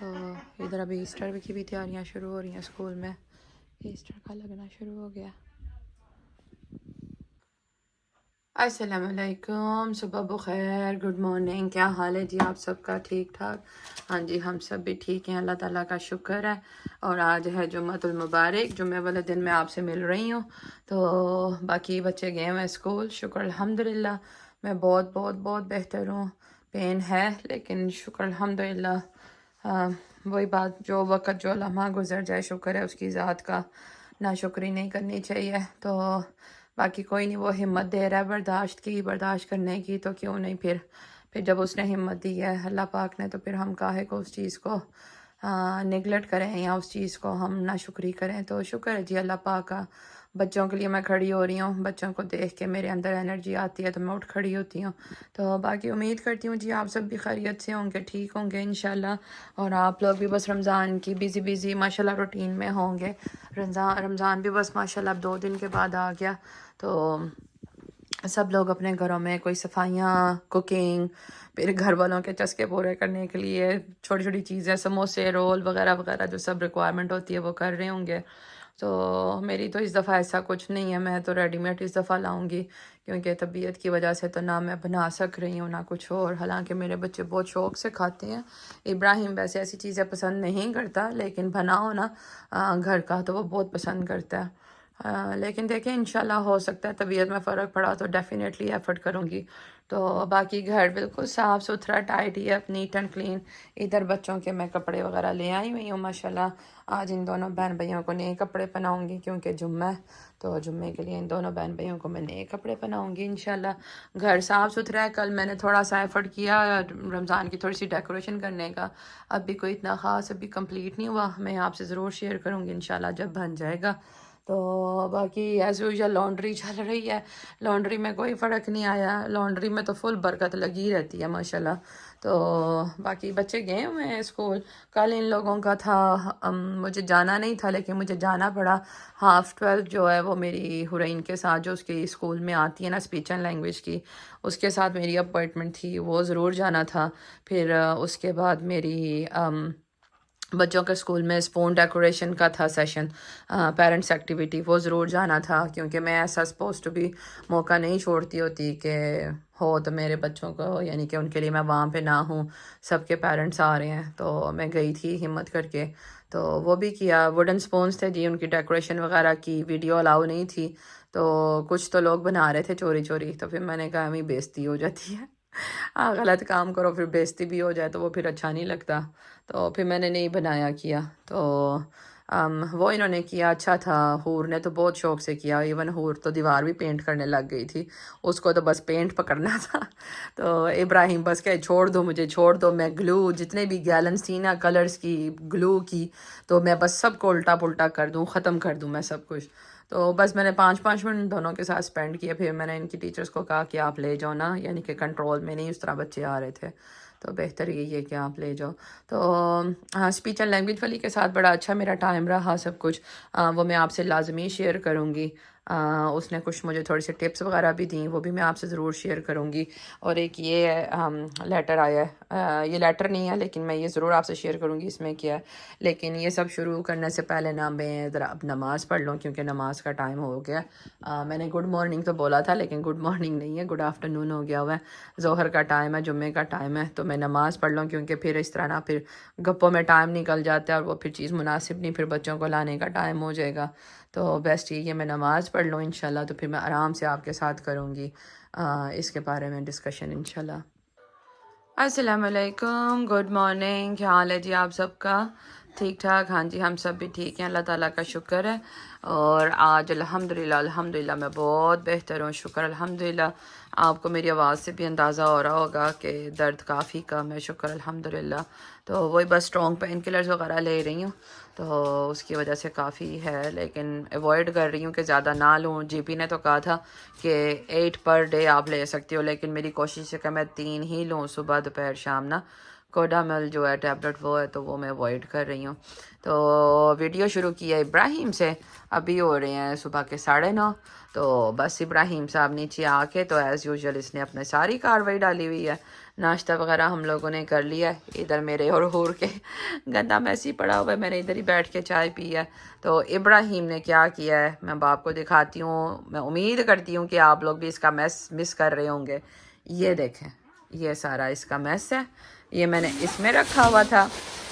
تو ادھر ابھی ایسٹر کی بھی تیاریاں شروع ہو رہی ہیں اسکول میں، ایسٹر کا لگنا شروع ہو گیا۔ السلام علیکم، صبح بخیر، گڈ مارننگ، کیا حال ہے جی آپ سب کا؟ ٹھیک ٹھاک؟ ہاں جی ہم سب بھی ٹھیک ہیں، اللہ تعالیٰ کا شکر ہے۔ اور آج ہے جمعۃ المبارک، جمعے والے دن میں آپ سے مل رہی ہوں۔ تو باقی بچے گئے ہوئے اسکول، شکر الحمدللہ، میں بہت بہت بہت بہتر ہوں۔ پین ہے لیکن شکر الحمدللہ، وہی بات، جو وقت جو لمحہ گزر جائے شکر ہے اس کی ذات کا، ناشکری نہیں کرنی چاہیے۔ تو باقی کوئی نہیں، وہ ہمت دے رہا ہے برداشت کرنے کی، تو کیوں نہیں پھر جب اس نے ہمت دی ہے اللہ پاک نے، تو پھر ہم کاہے کو اس چیز کو نگلیکٹ کریں یا اس چیز کو ہم ناشکری کریں۔ تو شکر ہے جی اللہ پاک کا۔ بچوں کے لیے میں کھڑی ہو رہی ہوں، بچوں کو دیکھ کے میرے اندر انرجی آتی ہے تو میں اٹھ کھڑی ہوتی ہوں۔ تو باقی امید کرتی ہوں جی آپ سب بھی خیریت سے ہوں گے، ٹھیک ہوں گے انشاءاللہ، اور آپ لوگ بھی بس رمضان کی بیزی ماشاءاللہ روٹین میں ہوں گے۔ رمضان بھی بس ماشاءاللہ اب 2 دن کے بعد آ گیا، تو سب لوگ اپنے گھروں میں کوئی صفائیاں، کوکنگ، پھر گھر والوں کے چسکے پورے کرنے کے لیے چھوٹی چھوٹی چیزیں، سموسے، رول وغیرہ وغیرہ جو سب ریکوائرمنٹ ہوتی ہے وہ کر رہے ہوں گے۔ تو میری تو اس دفعہ ایسا کچھ نہیں ہے، میں تو ریڈی میڈ اس دفعہ لاؤں گی، کیونکہ طبیعت کی وجہ سے تو نہ میں بنا سک رہی ہوں نہ کچھ اور، حالانکہ میرے بچے بہت شوق سے کھاتے ہیں۔ ابراہیم ویسے ایسی چیزیں پسند نہیں کرتا، لیکن بناؤ نا گھر کا تو وہ بہت پسند کرتا ہے۔ لیکن دیکھیں انشاءاللہ ہو سکتا ہے طبیعت میں فرق پڑا تو ڈیفینیٹلی ایفرٹ کروں گی۔ تو باقی گھر بالکل صاف ستھرا tidy up, net and clean. ادھر بچوں کے میں کپڑے وغیرہ لے آئی ہوئی ہوں ماشاءاللہ، آج ان دونوں بہن بھائیوں کو نئے کپڑے پہناؤں گی کیونکہ جمعہ ہے، تو جمعے کے لیے ان دونوں بہن بھائیوں کو میں نئے کپڑے پہناؤں گی انشاءاللہ۔ گھر صاف ستھرا ہے، کل میں نے تھوڑا سا ایفرٹ کیا رمضان کی تھوڑی سی ڈیکوریشن کرنے کا، اب بھی کوئی اتنا خاص ابھی کمپلیٹ نہیں ہوا، میں آپ سے ضرور شیئر کروں گی انشاءاللہ جب بن جائے گا۔ تو باقی ایز یوزول لانڈری چل رہی ہے، لانڈری میں کوئی فرق نہیں آیا، لانڈری میں تو فل برکت لگی رہتی ہے ماشاءاللہ۔ تو باقی بچے گئے ہوئے ہیں اسکول، کل ان لوگوں کا تھا، مجھے جانا نہیں تھا لیکن مجھے جانا پڑا۔ 12:30 جو ہے وہ میری حرین کے ساتھ، جو اس کی اسکول میں آتی ہے نا اسپیچ اینڈ لینگویج کی، اس کے ساتھ میری اپوائنٹمنٹ تھی، وہ ضرور جانا تھا۔ پھر اس کے بعد میری بچوں کے اسکول میں اسپون ڈیکوریشن کا تھا سیشن، پیرنٹس ایکٹیویٹی، وہ ضرور جانا تھا، کیونکہ میں ایسا سپوز ٹو بھی موقع نہیں چھوڑتی ہوتی کہ ہو تو میرے بچوں کو، یعنی کہ ان کے لیے میں وہاں پہ نہ ہوں، سب کے پیرنٹس آ رہے ہیں، تو میں گئی تھی ہمت کر کے، تو وہ بھی کیا۔ ووڈن سپونس تھے جی، ان کی ڈیکوریشن وغیرہ کی، ویڈیو الاؤ نہیں تھی، تو کچھ تو لوگ بنا رہے تھے چوری چوری، تو پھر میں نے کہا ہمیں بےزتی ہو جاتی ہے، غلط کام کرو پھر بےزتی بھی ہو جائے تو وہ پھر اچھا نہیں لگتا، تو پھر میں نے نہیں بنایا کیا۔ تو وہ انہوں نے کیا، اچھا تھا۔ حور نے تو بہت شوق سے کیا، ایون حور تو دیوار بھی پینٹ کرنے لگ گئی تھی، اس کو تو بس پینٹ پکڑنا تھا۔ تو ابراہیم بس کہ چھوڑ دو مجھے، چھوڑ دو، میں گلو جتنے بھی گیلنس تھی نا کلرز کی، گلو کی، تو میں بس سب کو الٹا پلٹا کر دوں، ختم کر دوں میں سب کچھ۔ تو بس میں نے 5 منٹ دونوں کے ساتھ اسپینڈ کیے، پھر میں نے ان کی ٹیچرز کو کہا کہ آپ لے جاؤ نا، یعنی کہ کنٹرول میں نہیں، اس طرح بچے آ رہے تھے، تو بہتر یہی ہے کہ آپ لے جاؤ۔ تو اسپیچ اینڈ لینگویج والی کے ساتھ بڑا اچھا میرا ٹائم رہا سب کچھ، وہ میں آپ سے لازمی شیئر کروں گی۔ اس نے کچھ مجھے تھوڑی سی ٹپس وغیرہ بھی دیں، وہ بھی میں آپ سے ضرور شیئر کروں گی۔ اور ایک یہ لیٹر آیا ہے، یہ لیٹر نہیں ہے لیکن میں یہ ضرور آپ سے شیئر کروں گی اس میں کیا ہے، لیکن یہ سب شروع کرنے سے پہلے نا میں ذرا اب نماز پڑھ لوں، کیونکہ نماز کا ٹائم ہو گیا۔ میں نے گڈ مارننگ تو بولا تھا لیکن گڈ مارننگ نہیں ہے، گڈ آفٹر نون ہو گیا ہوا ہے، ظہر کا ٹائم ہے، جمعے کا ٹائم ہے، تو میں نماز پڑھ لوں، کیونکہ پھر اس طرح نا پھر گپوں میں ٹائم نکل جاتا ہے اور وہ پھر چیز مناسب نہیں، پھر بچوں کو لانے کا ٹائم ہو جائے گا۔ تو بیسٹ یہ میں نماز پڑھ لوں انشاءاللہ، تو پھر میں آرام سے آپ کے ساتھ کروں گی اس کے بارے میں ڈسکشن انشاءاللہ۔ السلام علیکم، گڈ مارننگ، کیا حال ہے جی آپ سب کا؟ ٹھیک ٹھاک؟ ہاں جی ہم سب بھی ٹھیک ہیں، اللہ تعالیٰ کا شکر ہے۔ اور آج الحمدللہ میں بہت بہتر ہوں، شکر الحمدللہ۔ آپ کو میری آواز سے بھی اندازہ ہو رہا ہوگا کہ درد کافی کم ہے، شکر الحمدللہ۔ تو وہی بس اسٹرانگ پین کلرز وغیرہ لے رہی ہوں، تو اس کی وجہ سے کافی ہے، لیکن ایوائڈ کر رہی ہوں کہ زیادہ نہ لوں۔ جی پی نے تو کہا تھا کہ 8 پر ڈے آپ لے سکتی ہو، لیکن میری کوشش ہے کہ میں 3 ہی لوں، صبح دوپہر شام نا، کوڈامل جو ہے ٹیبلٹ وہ ہے تو وہ میں اوائڈ کر رہی ہوں. تو ویڈیو شروع کی ہے ابراہیم سے. ابھی ہو رہے ہیں صبح کے 9:30. تو بس ابراہیم صاحب نیچے آ کے تو ایز یوزول اس نے اپنے ساری کاروائی ڈالی ہوئی ہے. ناشتہ وغیرہ ہم لوگوں نے کر لیا ہے. ادھر میرے اور حور کے گندا میسی پڑا ہوا ہے, میں نے ادھر ہی بیٹھ کے چائے پی ہے. تو ابراہیم نے کیا کیا ہے میں باپ کو دکھاتی ہوں. میں امید کرتی ہوں کہ آپ لوگ بھی اس کا میس مس کر رہے ہوں گے. یہ دیکھیں, یہ سارا اس کا میس ہے. یہ میں نے اس میں رکھا ہوا تھا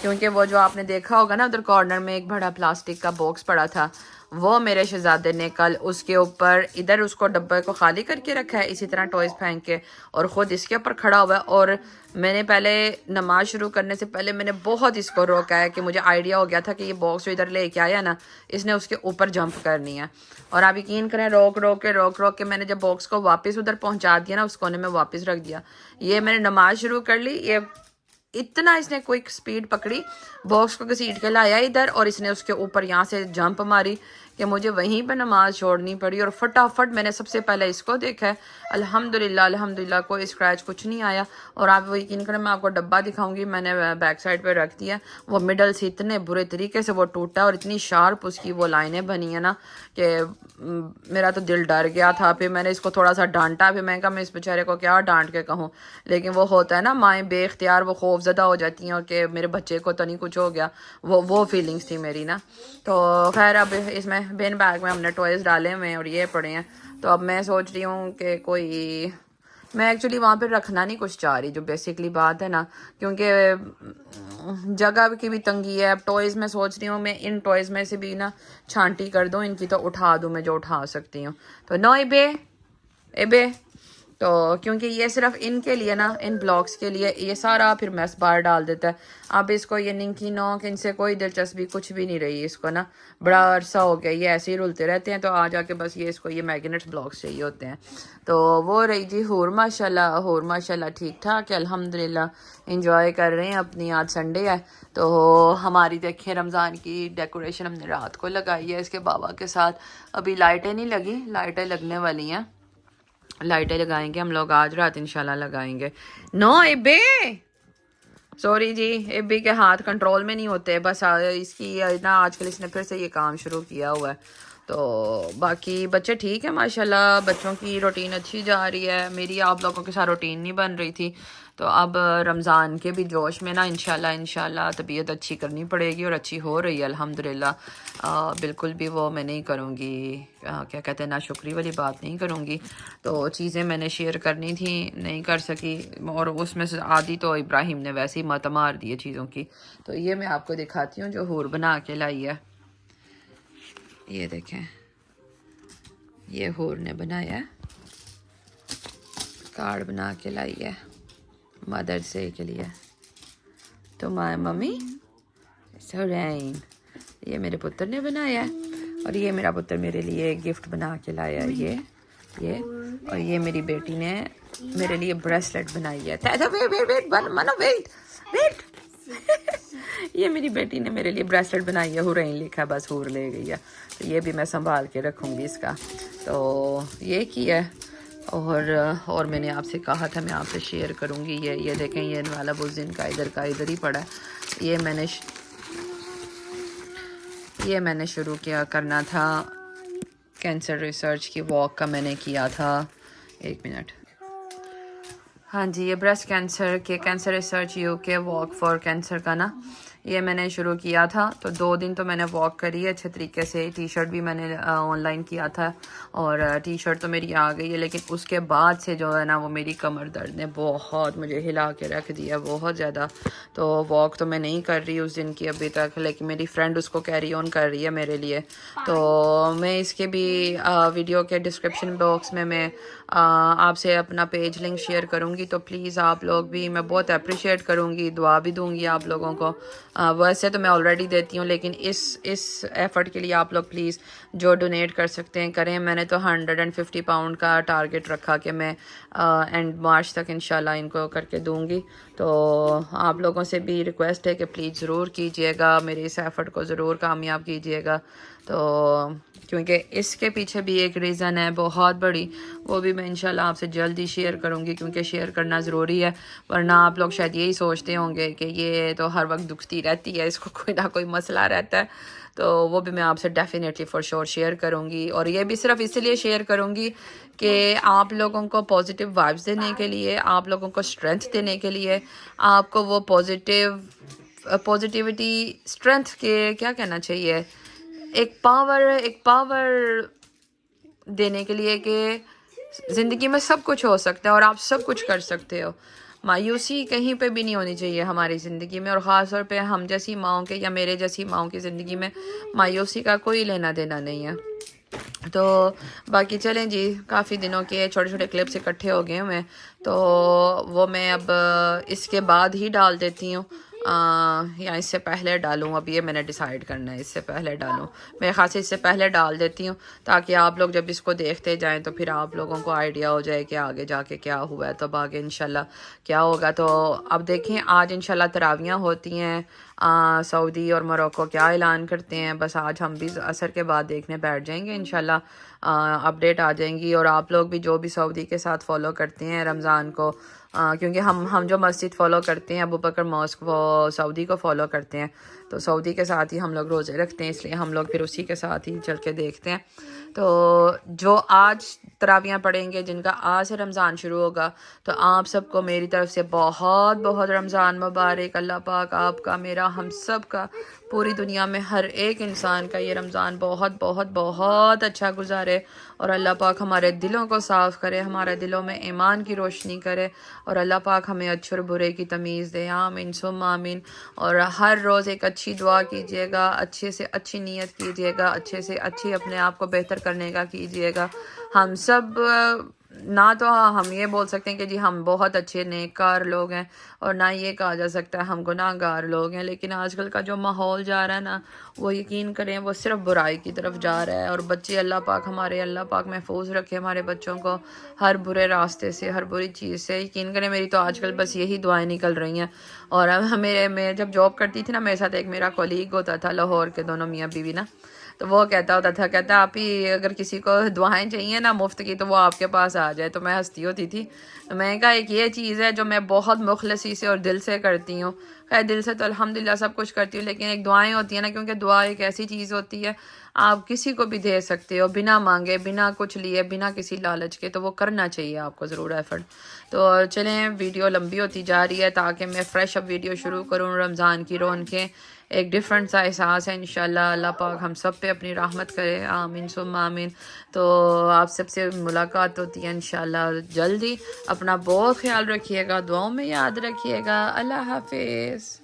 کیونکہ وہ جو آپ نے دیکھا ہوگا نا ادھر کارنر میں ایک بڑا پلاسٹک کا باکس پڑا تھا, وہ میرے شہزادے نے کل اس کے اوپر ادھر اس کو ڈبے کو خالی کر کے رکھا ہے اسی طرح ٹوائز پھینک کے, اور خود اس کے اوپر کھڑا ہوا ہے. اور میں نے پہلے نماز شروع کرنے سے پہلے میں نے بہت اس کو روکا ہے کہ مجھے آئیڈیا ہو گیا تھا کہ یہ باکس جو ادھر لے کے آیا نا اس نے اس کے اوپر جمپ کرنی ہے. اور آپ یقین کریں روک کے میں نے جب باکس کو واپس ادھر پہنچا دیا نا اس کونے میں واپس رکھ دیا. یہ میں نے نماز شروع کر لی, یہ اتنا اس نے کوئی سپیڈ پکڑی, باکس کو گھسیٹ کے لایا ادھر اور اس نے اس کے اوپر یہاں سے جمپ ماری کہ مجھے وہیں پہ نماز چھوڑنی پڑی. اور فٹافٹ میں نے سب سے پہلے اس کو دیکھا ہے. الحمدللہ کوئی اسکریچ کچھ نہیں آیا. اور آپ وہ یقین کریں میں آپ کو ڈبہ دکھاؤں گی, میں نے بیک سائڈ پہ رکھ دیا. وہ مڈل سے اتنے برے طریقے سے وہ ٹوٹا اور اتنی شارپ اس کی وہ لائنیں بنی ہیں نا کہ میرا تو دل ڈر گیا تھا. پھر میں نے اس کو تھوڑا سا ڈانٹا, پھر میں کہا میں اس بیچارے کو کیا ڈانٹ کے کہوں, لیکن وہ ہوتا ہے نا مائیں بے اختیار وہ خوف زدہ ہو جاتی ہیں کہ میرے بچے کو تو نہیں کچھ ہو گیا, وہ فیلنگس تھی میری نا. تو خیر اب اس میں بین بیگ میں ہم نے ٹوائز ڈالے ہوئے ہیں اور یہ پڑے ہیں. تو اب میں سوچ رہی ہوں کہ کوئی میں ایکچولی وہاں پہ رکھنا نہیں کچھ چاہ رہی, جو بیسکلی بات ہے نا, کیونکہ جگہ کی بھی تنگی ہے. اب ٹوائز میں سوچ رہی ہوں میں ان ٹوائز میں سے بھی نا چھانٹی کر دوں, ان کی تو اٹھا دوں میں جو اٹھا سکتی ہوں. تو نو ایبے تو کیونکہ یہ صرف ان کے لیے نا, ان بلاکس کے لیے یہ سارا پھر میس باہر ڈال دیتا ہے. اب اس کو یہ ننکی نوک ان سے کوئی دلچسپی کچھ بھی نہیں رہی اس کو نا, بڑا عرصہ ہو گیا یہ ایسے ہی رلتے رہتے ہیں. تو آ جا کے بس یہ اس کو یہ میگنیٹ بلاکس چاہیے ہوتے ہیں. تو وہ رہی جی حور ماشاءاللہ ٹھیک ٹھاک ہے الحمدللہ, انجوائے کر رہے ہیں اپنی. آج سنڈے ہے تو ہماری دیکھیں رمضان کی ڈیکوریشن ہم نے رات کو لگائی ہے اس کے بابا کے ساتھ. ابھی لائٹیں نہیں لگی, لائٹیں لگنے والی ہیں, لائٹیں لگائیں گے ہم لوگ آج رات انشاءاللہ لگائیں گے. نو ایبے سوری جی, ایبی کے ہاتھ کنٹرول میں نہیں ہوتے, بس اس کی نا آج کل اس نے پھر سے یہ کام شروع کیا ہوا ہے. تو باقی بچے ٹھیک ہے ماشاءاللہ, بچوں کی روٹین اچھی جا رہی ہے. میری آپ لوگوں کے ساتھ روٹین نہیں بن رہی تھی, تو اب رمضان کے بھی جوش میں نا انشاءاللہ طبیعت اچھی کرنی پڑے گی, اور اچھی ہو رہی ہے الحمدللہ. بالکل بھی وہ میں نہیں کروں گی, کیا کہتے ہیں ناشکری والی بات نہیں کروں گی. تو چیزیں میں نے شیئر کرنی تھی نہیں کر سکی, اور اس میں سے آدھی تو ابراہیم نے ویسے ہی مت مار دی چیزوں کی. تو یہ میں آپ کو دکھاتی ہوں جو حور بنا کے لائی ہے. یہ دیکھیں یہ حور نے بنایا ہے, کارڈ بنا کے لائی ہے مدرس ڈے کے لیے. تو مائی ممی سورین, یہ میرے پتر نے بنایا ہے, اور یہ میرا پتر میرے لیے گفٹ بنا کے لایا ہے یہ اور یہ میری بیٹی نے میرے لیے بریسلیٹ بنائی ہے. ویٹ یہ میری بیٹی نے میرے لیے بریسلیٹ بنائی ہے, حورین لکھا, بس حور لے گئی ہے. تو یہ بھی میں سنبھال کے رکھوں گی اس کا. تو یہ کیا ہے, اور میں نے آپ سے کہا تھا میں آپ سے شیئر کروں گی. یہ دیکھیں یہ والا بزن کا ادھر ہی پڑا ہے. یہ میں نے شروع کرنا تھا کینسر ریسرچ کی واک کا, میں نے کیا تھا. ایک منٹ, ہاں جی یہ بریسٹ کینسر کے cancer research UK walk for cancer کا نا, یہ میں نے شروع کیا تھا. تو 2 دن تو میں نے واک کری ہے اچھے طریقے سے. ٹی شرٹ بھی میں نے آن لائن کیا تھا, اور ٹی شرٹ تو میری آ گئی ہے, لیکن اس کے بعد سے جو ہے نا وہ میری کمر درد نے بہت مجھے ہلا کے رکھ دیا, بہت زیادہ. تو واک تو میں نہیں کر رہی اس دن کی ابھی تک, لیکن میری فرینڈ اس کو کیری آن کر رہی ہے میرے لیے. تو میں اس کے بھی ویڈیو کے ڈسکرپشن باکس میں آپ سے اپنا پیج لنک شیئر کروں گی. تو پلیز آپ لوگ بھی, میں بہت اپریشیٹ کروں گی, دعا بھی دوں گی آپ لوگوں کو. ویسے تو میں آلریڈی دیتی ہوں، لیکن اس ایفرٹ کے لیے آپ لوگ پلیز جو ڈونیٹ کر سکتے ہیں کریں. میں نے تو 150 پاؤنڈ کا ٹارگٹ رکھا کہ میں اینڈ مارچ تک انشاءاللہ ان کو کر کے دوں گی. تو آپ لوگوں سے بھی ریکویسٹ ہے کہ پلیز ضرور کیجئے گا، میرے اس ایفرٹ کو ضرور کامیاب کیجئے گا. تو کیونکہ اس کے پیچھے بھی ایک ریزن ہے بہت بڑی، وہ بھی میں انشاءاللہ آپ سے جلدی شیئر کروں گی، کیونکہ شیئر کرنا ضروری ہے. ورنہ آپ لوگ شاید یہی سوچتے ہوں گے کہ یہ تو ہر وقت دکھتی رہتی ہے، اس کو کوئی نہ کوئی مسئلہ رہتا ہے. تو وہ بھی میں آپ سے ڈیفینیٹلی فار شور شیئر کروں گی. اور یہ بھی صرف اس لیے شیئر کروں گی کہ آپ لوگوں کو پازیٹیو وائبس دینے کے لیے، آپ لوگوں کو اسٹرینتھ دینے کے لیے، آپ کو وہ پازیٹیوٹی اسٹرینتھ کے کیا کہنا چاہیے، ایک پاور دینے کے لیے کہ زندگی میں سب کچھ ہو سکتا ہے اور آپ سب کچھ کر سکتے ہو. مایوسی کہیں پہ بھی نہیں ہونی چاہیے ہماری زندگی میں، اور خاص طور پہ ہم جیسی ماؤں کے یا میرے جیسی ماؤں کی زندگی میں مایوسی کا کوئی لینا دینا نہیں ہے. تو باقی چلیں جی، کافی دنوں کے چھوٹے چھوٹے کلپس اکٹھے ہو گئے ہوئے، تو وہ میں اب اس کے بعد ہی ڈال دیتی ہوں یا اس سے پہلے ڈالوں. اب یہ میں نے ڈیسائیڈ کرنا ہے اس سے پہلے ڈالوں. میرے خیال سے اس سے پہلے ڈال دیتی ہوں تاکہ آپ لوگ جب اس کو دیکھتے جائیں تو پھر آپ لوگوں کو آئیڈیا ہو جائے کہ آگے جا کے کیا ہوا ہے، تب آگے انشاءاللہ کیا ہوگا. تو اب دیکھیں آج انشاءاللہ تراویاں ہوتی ہیں سعودی اور موروکو کیا اعلان کرتے ہیں. بس آج ہم بھی عصر کے بعد دیکھنے بیٹھ جائیں گے انشاءاللہ، اپڈیٹ آ جائیں گی. اور آپ لوگ بھی جو بھی سعودی کے ساتھ فالو کرتے ہیں رمضان کو، کیونکہ ہم جو مسجد فالو کرتے ہیں ابو بکر ماسک، وہ سعودی کو فالو کرتے ہیں، تو سعودی کے ساتھ ہی ہم لوگ روزے رکھتے ہیں، اس لیے ہم لوگ پھر اسی کے ساتھ ہی چل کے دیکھتے ہیں. تو جو آج تراویاں پڑھیں گے، جن کا آج سے رمضان شروع ہوگا، تو آپ سب کو میری طرف سے بہت بہت رمضان مبارک. اللہ پاک آپ کا، میرا، ہم سب کا، پوری دنیا میں ہر ایک انسان کا یہ رمضان بہت بہت بہت اچھا گزارے، اور اللہ پاک ہمارے دلوں کو صاف کرے، ہمارے دلوں میں ایمان کی روشنی کرے، اور اللہ پاک ہمیں اچھے اور برے کی تمیز دے. آمین ثم آمین. اور ہر روز ایک اچھی دعا کیجیے گا، اچھے سے اچھی نیت کیجیے گا، اچھے سے اچھی اپنے آپ کو بہتر کرنے کا کیجیے گا. ہم سب نہ تو ہم یہ بول سکتے ہیں کہ جی ہم بہت اچھے نیک کار لوگ ہیں، اور نہ یہ کہا جا سکتا ہے ہم گناہ گار لوگ ہیں. لیکن آج کل کا جو ماحول جا رہا ہے نا، وہ یقین کریں وہ صرف برائی کی طرف جا رہا ہے. اور بچے اللہ پاک محفوظ رکھے ہمارے بچوں کو ہر برے راستے سے، ہر بری چیز سے. یقین کریں میری تو آج کل بس یہی دعائیں نکل رہی ہیں. اور میں جب جاب کرتی تھی نا، میرے ساتھ ایک میرا کولیگ ہوتا تھا لاہور کے، دونوں میاں بیوی نا، تو وہ کہتا آپ ہی اگر کسی کو دعائیں چاہیے نا مفت کی تو وہ آپ کے پاس آ جائے. تو میں ہنستی ہوتی تھی. میں کہا ایک یہ چیز ہے جو میں بہت مخلصی سے اور دل سے کرتی ہوں. خیر دل سے تو الحمدللہ سب کچھ کرتی ہوں، لیکن ایک دعائیں ہوتی ہیں نا، کیونکہ دعا ایک ایسی چیز ہوتی ہے آپ کسی کو بھی دے سکتے ہو بنا مانگے، بنا کچھ لیے، بنا کسی لالچ کے. تو وہ کرنا چاہیے آپ کو ضرور ایفرٹ. تو چلیں ویڈیو لمبی ہوتی جا رہی ہے تاکہ میں فریش اب ویڈیو شروع کروں. رمضان کی رونقیں، ایک ڈفرینٹ سا احساس ہے انشاءاللہ. اللہ پاک ہم سب پہ اپنی رحمت کرے. آمین ثم آمین. تو آپ سب سے ملاقات ہوتی ہے انشاءاللہ جلدی. اپنا بہت خیال رکھیے گا، دعاؤں میں یاد رکھیے گا. اللہ حافظ.